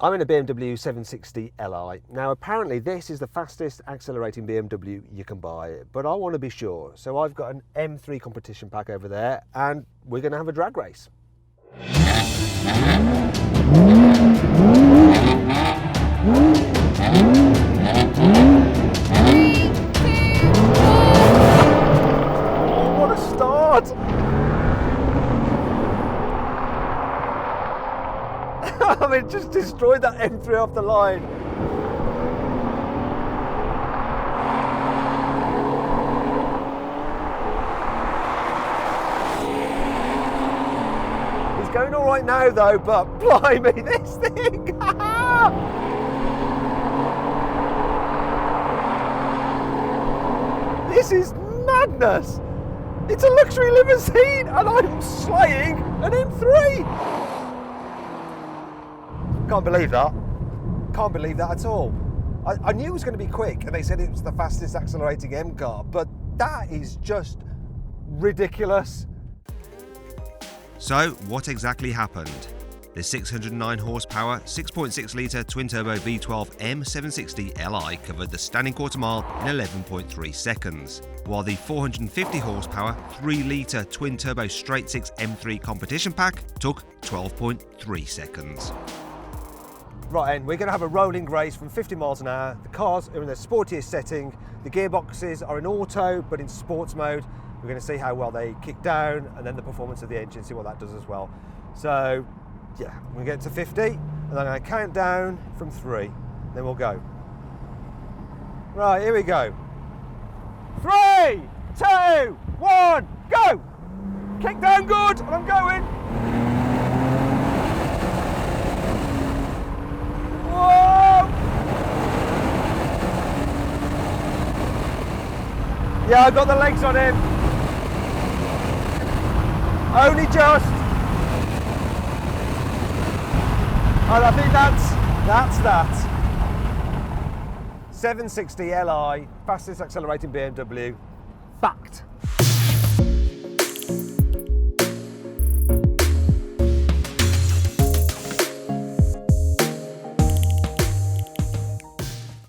I'm in a BMW M760Li. Now apparently this is the fastest accelerating BMW you can buy, but I want to be sure. So I've got an M3 competition pack over there and we're going to have a drag race. Oh, what a start! I mean, just destroyed that M3 off the line. He's going all right now though, but blimey, this thing! This is madness! It's a luxury limousine and I'm slaying an M3! Can't believe that. Can't believe that at all. I knew it was going to be quick and they said it was the fastest accelerating M car, but that is just ridiculous. So what exactly happened? The 609 horsepower, 6.6 litre twin-turbo V12 M760Li covered the standing quarter mile in 11.3 seconds, while the 450 horsepower, 3 litre twin-turbo straight-six M3 competition pack took 12.3 seconds. Right, and we're going to have a rolling race from 50 miles an hour. The cars are in their sportiest setting. The gearboxes are in auto, but in sports mode. We're going to see how well they kick down and then the performance of the engine, see what that does as well. So, yeah, we're going to get to 50 and then I'm going to count down from 3. Then we'll go. Right, here we go. 3, 2, 1, go! Kick down good, and I'm going. Whoa! Yeah, I've got the legs on him. Only just. And I think that's that. 760Li, fastest accelerating BMW. Fact.